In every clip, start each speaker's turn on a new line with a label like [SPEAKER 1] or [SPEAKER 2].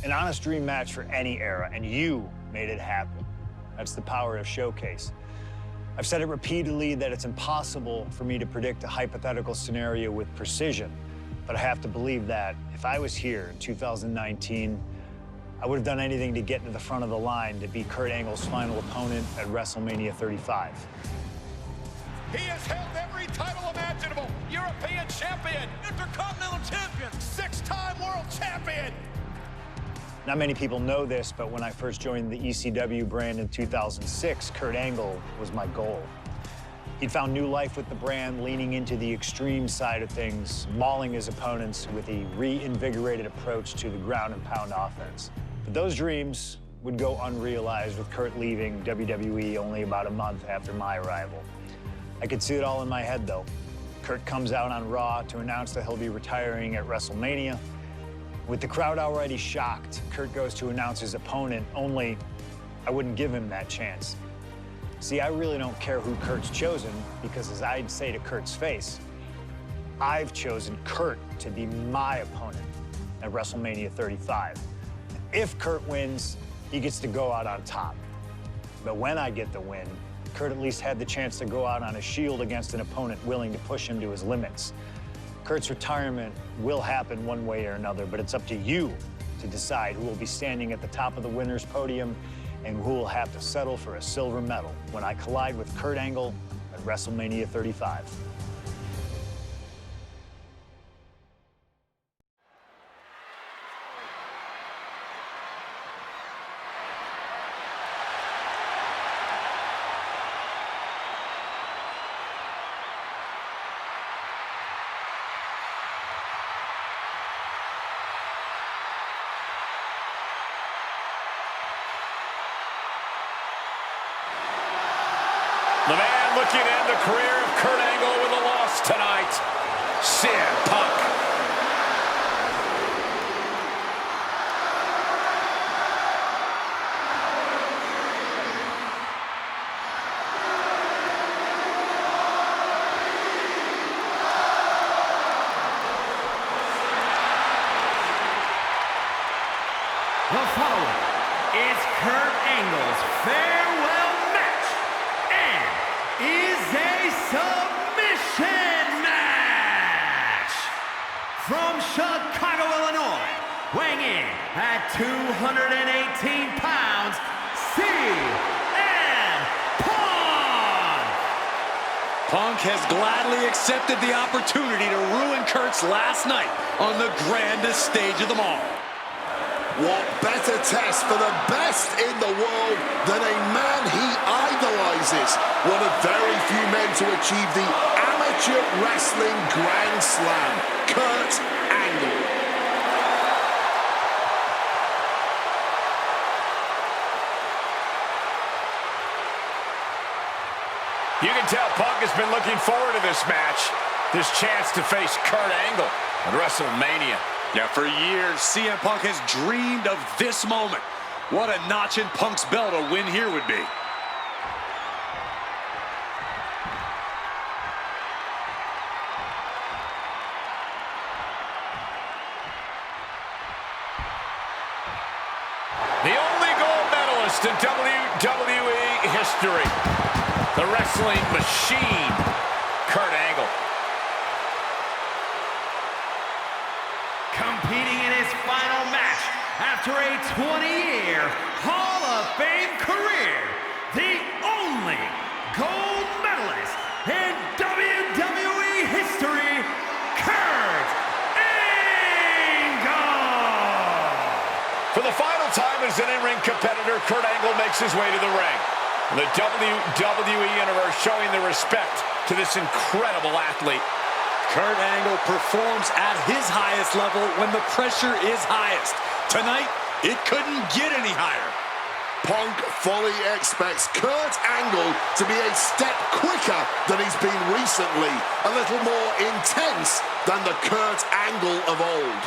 [SPEAKER 1] An honest dream match for any era, and you made it happen. That's the power of Showcase. I've said it repeatedly that it's impossible for me to predict a hypothetical scenario with precision, but I have to believe that if I was here in 2019, I would have done anything to get into the front of the line to be Kurt Angle's final opponent at WrestleMania 35.
[SPEAKER 2] He has held every title imaginable. European champion, Intercontinental champion, 6-time world champion.
[SPEAKER 1] Not many people know this, but when I first joined the ECW brand in 2006, Kurt Angle was my goal. He'd found new life with the brand, leaning into the extreme side of things, mauling his opponents with a reinvigorated approach to the ground and pound offense. But those dreams would go unrealized with Kurt leaving WWE only about a month after my arrival. I could see it all in my head, though. Kurt comes out on Raw to announce that he'll be retiring at WrestleMania. With the crowd already shocked, Kurt goes to announce his opponent, only I wouldn't give him that chance. See, I really don't care who Kurt's chosen, because as I'd say to Kurt's face, I've chosen Kurt to be my opponent at WrestleMania 35. If Kurt wins, he gets to go out on top. But when I get the win, Kurt at least had the chance to go out on a shield against an opponent willing to push him to his limits. Kurt's retirement will happen one way or another, but it's up to you to decide who will be standing at the top of the winner's podium and who will have to settle for a silver medal when I collide with Kurt Angle at WrestleMania 35.
[SPEAKER 2] The man looking to end the career of Kurt Angle with a loss tonight, CM Punk.
[SPEAKER 3] The following is Kurt Angle's farewell match and is a submission match. From Chicago, Illinois, weighing in at 218 pounds, CM Punk.
[SPEAKER 4] Punk has gladly accepted the opportunity to ruin Kurt's last night on the grandest stage of them all.
[SPEAKER 5] What better test for the best in the world than a man he idolizes? One of very few men to achieve the amateur wrestling Grand Slam, Kurt Angle.
[SPEAKER 2] You can tell Punk has been looking forward to this match, this chance to face Kurt Angle at WrestleMania.
[SPEAKER 4] Yeah, for years, CM Punk has dreamed of this moment. What a notch in Punk's belt a win here would be.
[SPEAKER 2] The only gold medalist in WWE history, the wrestling machine, Kurt Angle.
[SPEAKER 3] Competing in his final match after a 20-year Hall of Fame career, the only gold medalist in WWE history, Kurt Angle!
[SPEAKER 2] For the final time as an in-ring competitor, Kurt Angle makes his way to the ring. The WWE Universe showing their respect to this incredible athlete.
[SPEAKER 4] Kurt Angle performs at his highest level when the pressure is highest. Tonight, it couldn't get any higher.
[SPEAKER 5] Punk fully expects Kurt Angle to be a step quicker than he's been recently, a little more intense than the Kurt Angle of old.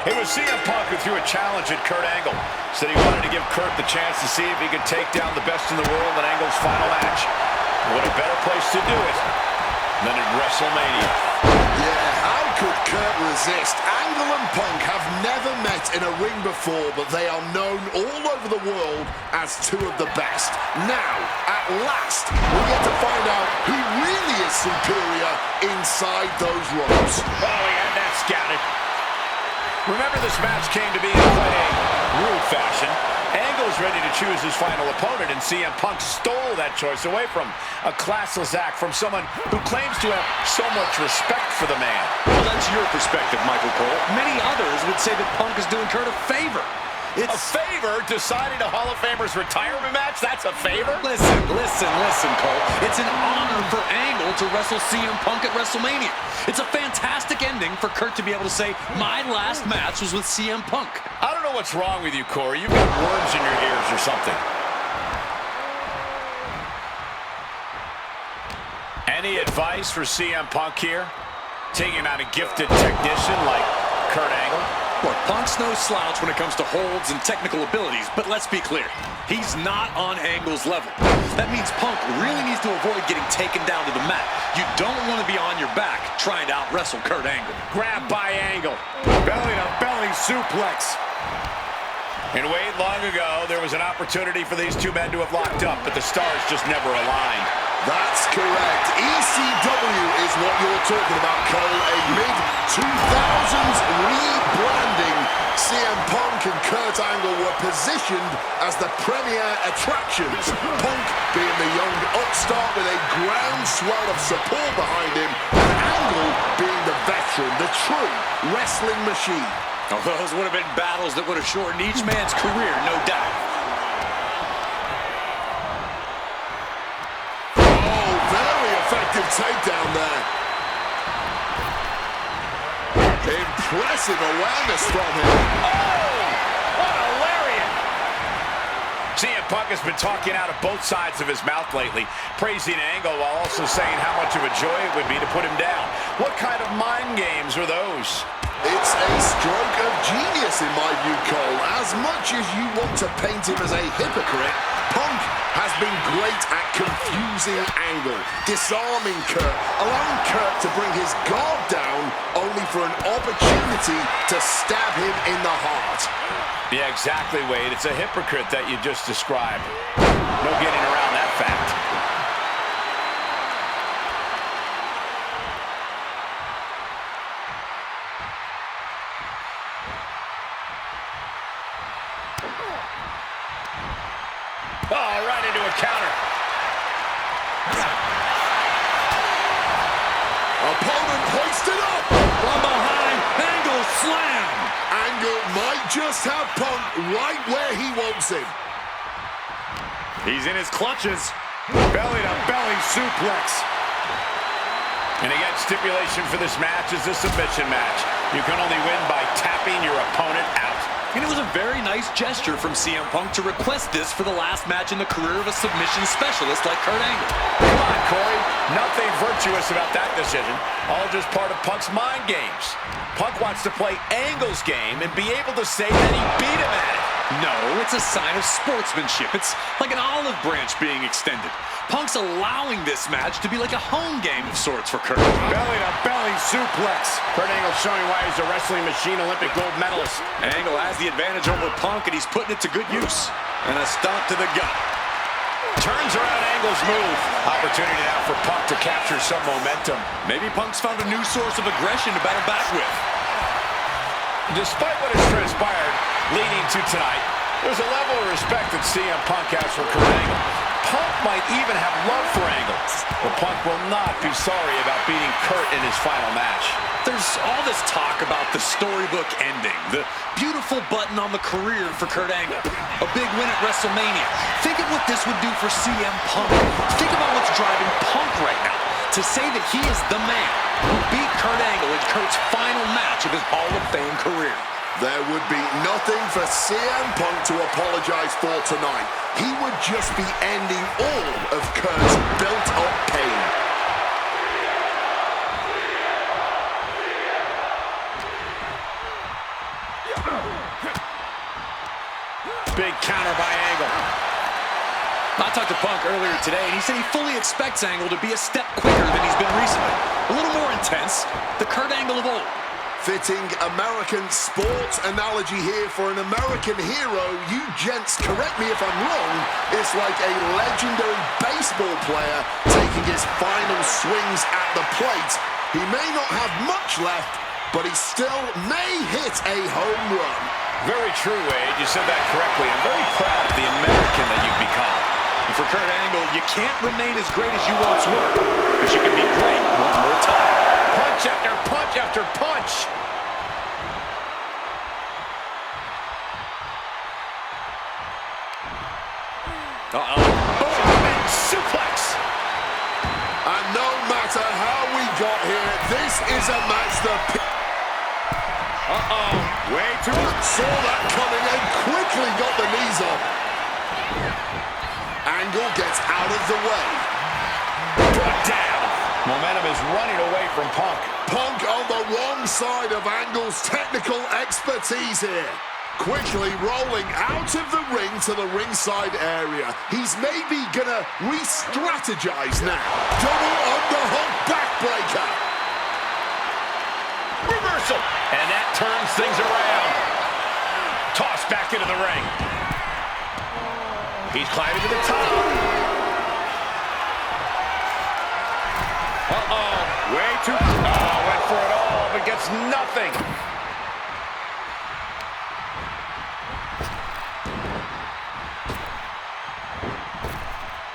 [SPEAKER 2] It was CM Punk who threw a challenge at Kurt Angle. Said he wanted to give Kurt the chance to see if he could take down the best in the world in Angle's final match. What a better place to do it than at WrestleMania.
[SPEAKER 5] Yeah, how could Kurt resist? Angle and Punk have never met in a ring before, but they are known all over the world as two of the best. Now, at last, we get to find out who really is superior inside those ropes.
[SPEAKER 2] Oh, he had that scouted. Remember, this match came to be in quite a rude fashion. Angle's ready to choose his final opponent, and CM Punk stole that choice away from a classless act from someone who claims to have so much respect for the man.
[SPEAKER 4] Well, that's your perspective, Michael Cole. Many others would say that Punk is doing Kurt a favor.
[SPEAKER 2] A favor? Deciding a Hall of Famer's retirement match? That's a favor?
[SPEAKER 4] Listen, Cole. It's an honor for Angle to wrestle CM Punk at WrestleMania. It's a fantastic ending for Kurt to be able to say, my last match was with CM Punk.
[SPEAKER 2] I don't know what's wrong with you, Corey. You've got worms in your ears or something. Any advice for CM Punk here? Taking out a gifted technician like Kurt Angle?
[SPEAKER 4] Look, Punk's no slouch when it comes to holds and technical abilities, but let's be clear. He's not on Angle's level. That means Punk really needs to avoid getting taken down to the mat. You don't want to be on your back trying to out-wrestle Kurt Angle.
[SPEAKER 2] Grab by Angle. Belly-to-belly suplex. And wait, long ago, there was an opportunity for these two men to have locked up, but the stars just never aligned.
[SPEAKER 5] That's correct. ECW is what you're talking about, Cole. A mid-2000s rebranding. CM Punk and Kurt Angle were positioned as the premier attractions. Punk being the young upstart with a groundswell of support behind him, and Angle being the veteran, the true wrestling machine.
[SPEAKER 4] Oh, those would have been battles that would have shortened each man's career, no doubt.
[SPEAKER 5] Effective takedown there. Impressive awareness from him.
[SPEAKER 2] Oh! What a lariat! CM Punk has been talking out of both sides of his mouth lately, praising Angle while also saying how much of a joy it would be to put him down. What kind of mind games are those?
[SPEAKER 5] It's a stroke of genius in my view, Cole. As much as you want to paint him as a hypocrite, Punk has been great at confusing Angle, disarming Kurt, allowing Kurt to bring his guard down, only for an opportunity to stab him in the heart.
[SPEAKER 2] Yeah, exactly, Wade. It's a hypocrite that you just described. No getting around that fact. Oh, right into a counter.
[SPEAKER 5] Opponent hoisted up.
[SPEAKER 4] From behind, Angle slam.
[SPEAKER 5] Angle might just have Punk right where he wants him.
[SPEAKER 4] He's in his clutches.
[SPEAKER 2] Belly-to-belly suplex. And again, stipulation for this match is a submission match. You can only win by tapping your opponent out.
[SPEAKER 4] And it was a very nice gesture from CM Punk to request this for the last match in the career of a submission specialist like Kurt Angle.
[SPEAKER 2] Come on, Corey. Nothing virtuous about that decision. All just part of Punk's mind games. Punk wants to play Angle's game and be able to say that he beat him at it.
[SPEAKER 4] No, it's a sign of sportsmanship. It's like an olive branch being extended. Punk's allowing this match to be like a home game of sorts for Kurt.
[SPEAKER 2] Belly-to-belly suplex. Kurt Angle showing why he's a wrestling machine Olympic gold medalist.
[SPEAKER 4] Angle has the advantage over Punk, and he's putting it to good use. And a stomp to the gut.
[SPEAKER 2] Turns around Angle's move. Opportunity now for Punk to capture some momentum.
[SPEAKER 4] Maybe Punk's found a new source of aggression to battle back with.
[SPEAKER 2] Despite what has transpired leading to tonight, there's a level of respect that CM Punk has for Kurt Angle. Punk might even have love for Angle, but Punk will not be sorry about beating Kurt in his final match.
[SPEAKER 4] There's all this talk about the storybook ending, the beautiful button on the career for Kurt Angle, a big win at WrestleMania. Think of what this would do for CM Punk. Think about what's driving Punk right now. To say that he is the man who beat Kurt Angle in Kurt's final match of his Hall of Fame career.
[SPEAKER 5] There would be nothing for CM Punk to apologize for tonight. He would just be ending all of Kurt's built-up pain.
[SPEAKER 2] Big counter by Angle.
[SPEAKER 4] I talked to Punk earlier today, and he said he fully expects Angle to be a step quicker than he's been recently. A little more intense, the Kurt Angle of old.
[SPEAKER 5] Fitting American sports analogy here for an American hero. You gents, correct me if I'm wrong, it's like a legendary baseball player taking his final swings at the plate. He may not have much left, but he still may hit a home run.
[SPEAKER 2] Very true, Wade. You said that correctly. I'm very proud of the American that you've become.
[SPEAKER 4] And for Kurt Angle, you can't remain as great as you once were, but you can be great one more time.
[SPEAKER 2] Punch after punch after punch. Boom, suplex.
[SPEAKER 5] And no matter how we got here, this is a match that...
[SPEAKER 2] Way too...
[SPEAKER 5] Saw that coming and quickly got the knees up. Angle gets out of the way.
[SPEAKER 2] Put down. Momentum is running away from Punk.
[SPEAKER 5] Punk on the wrong side of Angle's technical expertise here. Quickly rolling out of the ring to the ringside area. He's maybe gonna re-strategize now. Double underhook backbreaker.
[SPEAKER 2] Reversal. And that turns things around. Tossed back into the ring. He's climbing to the top. Way too... went for it all, but gets nothing.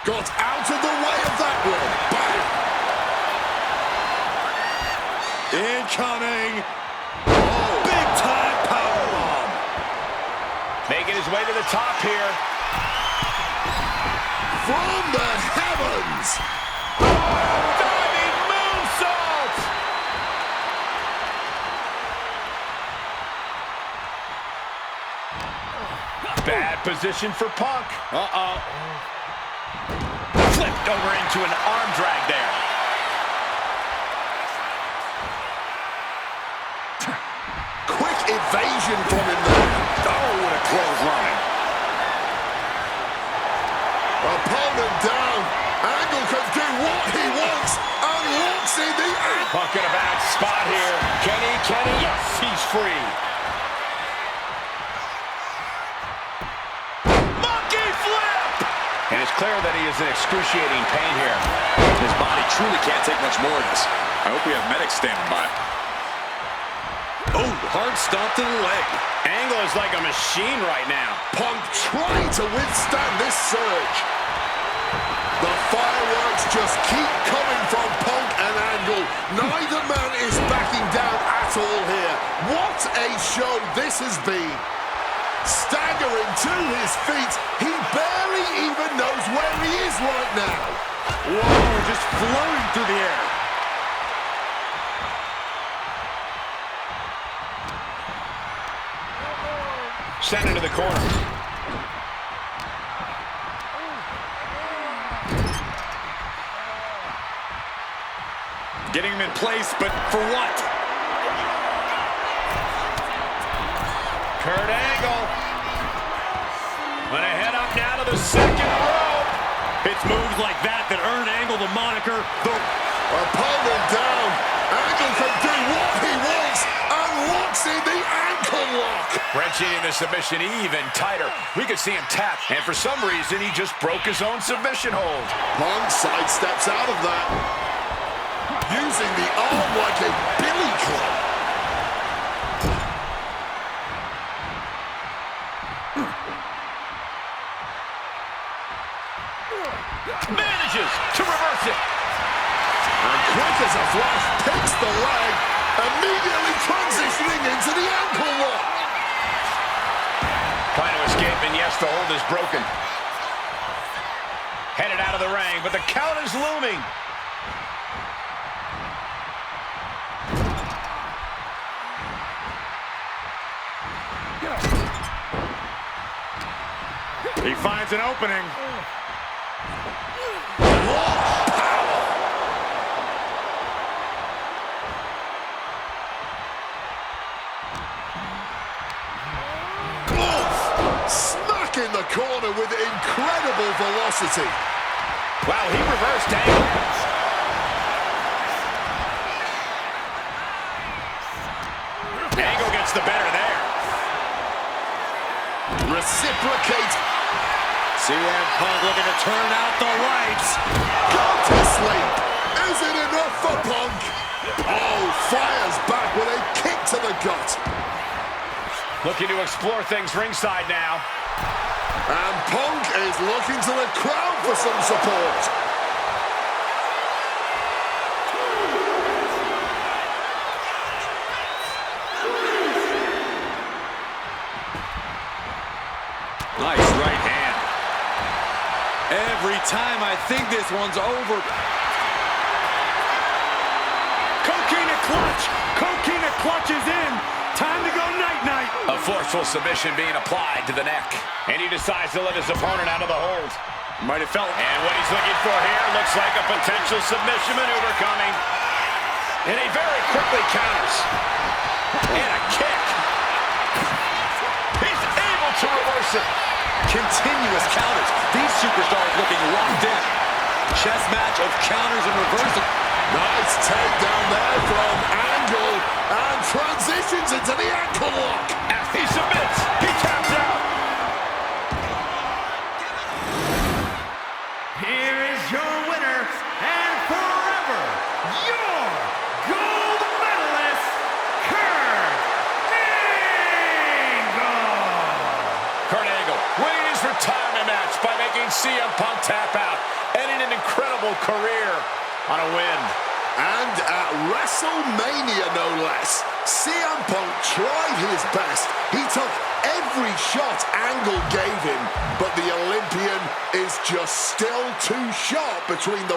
[SPEAKER 5] Got out of the way of that one. Bang. Incoming. Oh.
[SPEAKER 2] Big time powerbomb. Making his way to the top here.
[SPEAKER 5] From the heavens.
[SPEAKER 2] Diving moonsault. Bad position for Punk. Flipped over into an arm drag there.
[SPEAKER 5] Quick evasion from him there.
[SPEAKER 2] Oh, what a clothesline.
[SPEAKER 5] Opponent down. Angle can do what he wants and locks in the ankle.
[SPEAKER 2] Punk in a bad spot here. Can he? Yes, he's free. Monkey flip! And it's clear that he is in excruciating pain here.
[SPEAKER 4] His body truly can't take much more of this. I hope we have medics standing by. Oh, hard stomp to the leg.
[SPEAKER 2] Angle is like a machine right now.
[SPEAKER 5] Punk trying to withstand this surge. The fireworks just keep coming from Punk and Angle. Neither man is backing down at all here. What a show this has been. Staggering to his feet. He barely even knows where he is right now.
[SPEAKER 2] Whoa, just floating through the air. Sent into the corner.
[SPEAKER 4] Getting him in place, but for what?
[SPEAKER 2] Kurt Angle. Gonna head up now to the second rope. It's moves like that that earn Angle the moniker. The
[SPEAKER 5] opponent down. Angle can do what he wants and locks in the ankle lock.
[SPEAKER 2] Wrenching in the submission even tighter. We could see him tap, and for some reason, he just broke his own submission hold.
[SPEAKER 5] Punk sidesteps out of that. Using the arm like a billy club.
[SPEAKER 2] Manages to reverse it.
[SPEAKER 5] And quick as a flash, picks the leg, immediately transitioning into the ankle lock.
[SPEAKER 2] Trying to escape, and yes, the hold is broken. Headed out of the ring, but the count is looming. He finds an opening.
[SPEAKER 5] Smash! corner with incredible velocity.
[SPEAKER 2] Wow, he reversed Angle. Angle gets the better there.
[SPEAKER 5] Reciprocate.
[SPEAKER 4] CM Punk looking to turn out the lights.
[SPEAKER 5] Go to sleep. Is it enough for Punk? Oh, fires back with a kick to the gut.
[SPEAKER 2] Looking to explore things ringside now.
[SPEAKER 5] And Punk is looking to the crowd for some support.
[SPEAKER 4] Nice right hand. Every time I think this one's over.
[SPEAKER 3] Coquina clutch. Coquina clutch is in. Time to go night-night.
[SPEAKER 2] A forceful submission being applied to the neck. And he decides to let his opponent out of the hold.
[SPEAKER 4] Might have felt.
[SPEAKER 2] And what he's looking for here looks like a potential submission maneuver coming. And he very quickly counters. And a kick. He's able to reverse it.
[SPEAKER 4] Continuous counters. These superstars looking locked in. Chess match of counters and reversal.
[SPEAKER 5] Nice takedown there from Angle. And transitions into the ankle lock.
[SPEAKER 2] As he submits, he taps out.
[SPEAKER 3] Here is your winner and forever your gold medalist, Kurt Angle.
[SPEAKER 2] Winning his retirement match by making CM Punk tap out, ending an incredible career on a win.
[SPEAKER 5] And at WrestleMania, no less, CM Punk tried his best. He took every shot Angle gave him, but the Olympian is just still too sharp between the